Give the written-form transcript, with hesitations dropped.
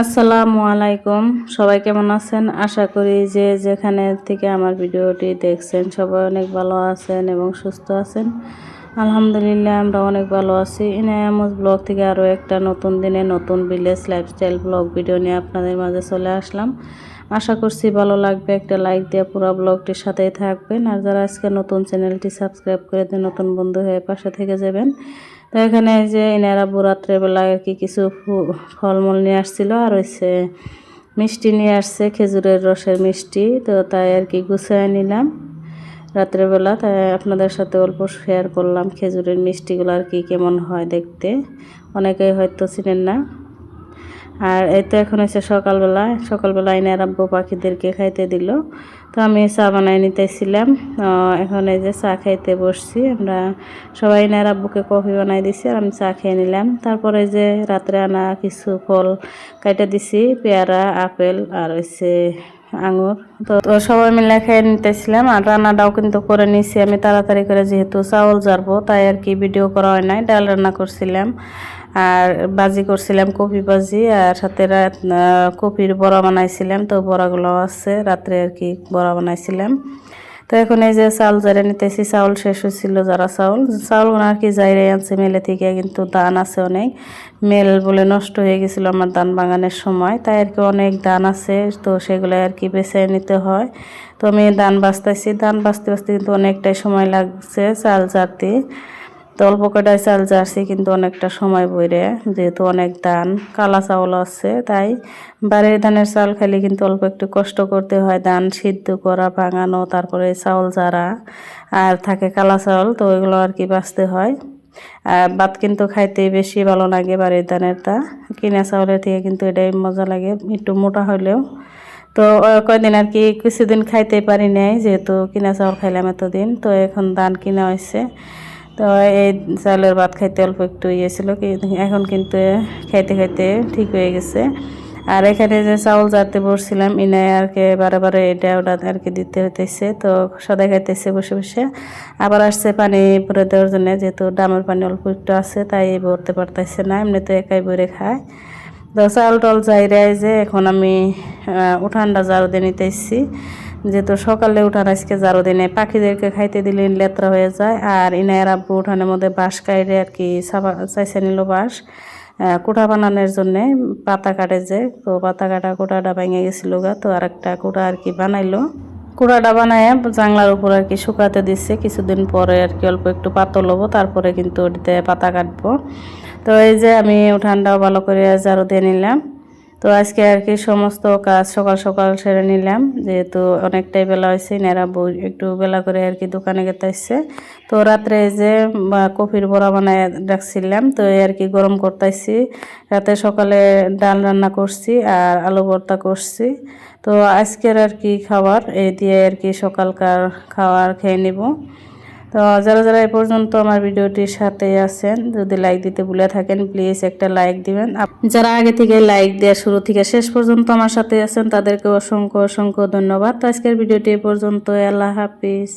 আসসালামু আলাইকুম। সবাই কেমন আছেন? আশা করি যে যেখানে থেকে আমার ভিডিওটি দেখছেন সবাই অনেক ভালো আছেন এবং সুস্থ আছেন। আলহামদুলিল্লাহ আমরা অনেক ভালো আছি। ইনায়ামুজ ব্লগ থেকে আরও একটা নতুন দিনে নতুন ভিলেজ লাইফস্টাইল ব্লগ ভিডিও নিয়ে আপনাদের মাঝে চলে আসলাম। আশা করছি ভালো লাগবে। একটা লাইক দিয়ে পুরো ব্লগটির সাথেই থাকবেন। আর যারা আজকে নতুন চ্যানেলটি সাবস্ক্রাইব করে দিয়ে নতুন বন্ধু হয়ে পাশে থেকে যাবেন। তো এখানে যে এনারা রাত্রেবেলা আর কি কিছু ফলমূল নিয়ে আসছিল, আর হচ্ছে মিষ্টি নিয়ে আসছে, খেজুরের রসের মিষ্টি। তো তাই আর কি গুছিয়ে নিলাম রাত্রেবেলা। তাই আপনাদের সাথে অল্প শেয়ার করলাম খেজুরের মিষ্টিগুলো আর কি কেমন হয় দেখতে। অনেকেই হয়তো চিনেন না। আর এই তো এখন হচ্ছে সকালবেলা এনে আব্বু পাখিদেরকে খাইতে দিল। তো আমি চা বানাই নিতেছিলাম। এখন এই যে চা খাইতে বসছি আমরা সবাই। এনে আব্বুকে কফি বানাই দিছি আর আমি চা খেয়ে নিলাম। তারপরে যে রাত্রে আনা কিছু ফল কাইটা দিছি, পেয়ারা, আপেল আর হচ্ছে আঙুর। তো সবাই মিলে খেয়ে নিতেছিলাম। আর রান্নাটাও কিন্তু করে নিছি আমি তাড়াতাড়ি করে, যেহেতু চাউল জারবো তাই আর কি ভিডিও করা হয় নাই। ডাল রান্না করছিলাম আর বাজি করছিলাম, কপি বাজি, আর সাথে কপির বড়া বানাইছিলাম। তো বড়াগুলো আছে রাত্রে আর কি বড়া বানাইছিলাম। তো এখন এই যে চাউল জারে নিতেছি। চাউল শেষ হয়েছিল, যারা চাউল আর কি জাইরে আনছে মেলে থেকে, কিন্তু ধান আছে অনেক। মেল বলে নষ্ট হয়ে গেছিলো আমার ধান বাগানের সময়, তাই আর কি অনেক ধান আছে। তো সেগুলো আর কি বেছে নিতে হয়। তো আমি ধান বাছতেছি। ধান বাছতে বাছতে কিন্তু অনেকটাই সময় লাগছে চাল জারতে। তো অল্প কটায় চাল জারছি কিন্তু অনেকটা সময় বইরে, যেহেতু অনেক ধান, কালা চাউল আছে। তাই বাড়ির ধানের চাল খাইলে কিন্তু অল্প একটু কষ্ট করতে হয়, ধান সিদ্ধ করা, ভাঙানো, তারপরে চাউল জারা, আর থাকে কালা চাউল। তো ওইগুলো আর কি বাছতে হয়। আর ভাত কিন্তু খাইতে বেশি ভালো লাগে বাড়ির ধানেরটা, কিনা চাউলের থেকে কিন্তু এটাই মজা লাগে, একটু মোটা হলেও। তো কয়দিন আর কি কিছুদিন খাইতে পারি নাই, যেহেতু কিনা চাউল খাইলাম এতদিন। তো এখন ধান কিনা হয়েছে। তো এই চাউলের ভাত খাইতে অল্প একটু ইয়ে ছিল, এখন কিন্তু খাইতে খাইতে ঠিক হয়ে গেছে। আর এখানে যে চাউল জারতে বসছিলাম, ইনায় আর কি বারে বারে এটা ওটা আর কি দিতে হইতেছে। তো সদাই খাইতেছে বসে বসে। আবার আসছে পানি ভরে দেওয়ার জন্য, যেহেতু ডামের পানি অল্প একটু আছে তাই ভরতে পারতেছে না, এমনি তো একাই ভরে খায়। তো চাউল টাউল যাইরাই যে এখন আমি উঠানটা ঝাড়ু দিয়ে নিতেছি, যেহেতু সকালে উঠান আজকে ঝাড়ু দিনে পাখিদেরকে খাইতে দিলে লেত্রা হয়ে যায়। আর ইনায়ের আব্বু উঠানের মধ্যে বাঁশ কাইরে আর কি চাইছে নিল বাঁশ কুটা বানানোর জন্যে, পাতা কাটে যে। তো পাতা কাটা কুটাটা ভেঙে গেছিল গা, তো আর একটা কুটা আর কি বানাইলো। কুড়াটা বানায় জানলার উপর আর কি শুকাতে দিচ্ছে। কিছুদিন পরে আর কি অল্প একটু পাতল হবো, তারপরে কিন্তু ওটিতে পাতা কাটবো। তো এই যে আমি উঠানটাও ভালো করে ঝাড়ু দিয়ে নিলাম। তো আজকে আর কি সমস্ত কাজ সকাল সকাল সেরে নিলাম, যেহেতু অনেকটাই বেলা হয়েছে। নেরা বউ একটু বেলা করে আর কি দোকানে গেতে আসছে। তো রাত্রে যে কফির বড়া বানায় রাখছিলাম, তো এই আর কি গরম করতেছি। রাতে সকালে ডাল রান্না করছি আর আলু ভর্তা করছি। তো আজকের আর কি খাবার এই দিয়ে আর কি সকালকার খাবার খেয়ে নিব। তো যারা যারা এ পর্যন্ত আমার ভিডিওটির সাথে আছেন, যদি লাইক দিতে ভুলে থাকেন প্লিজ একটা লাইক দিবেন। যারা আগে থেকে লাইক দেওয়া শুরু থেকে শেষ পর্যন্ত আমার সাথে আছেন তাদেরকে অসংখ্য অসংখ্য ধন্যবাদ। তো আজকের ভিডিওটি এ পর্যন্ত। আল্লাহ হাফিজ।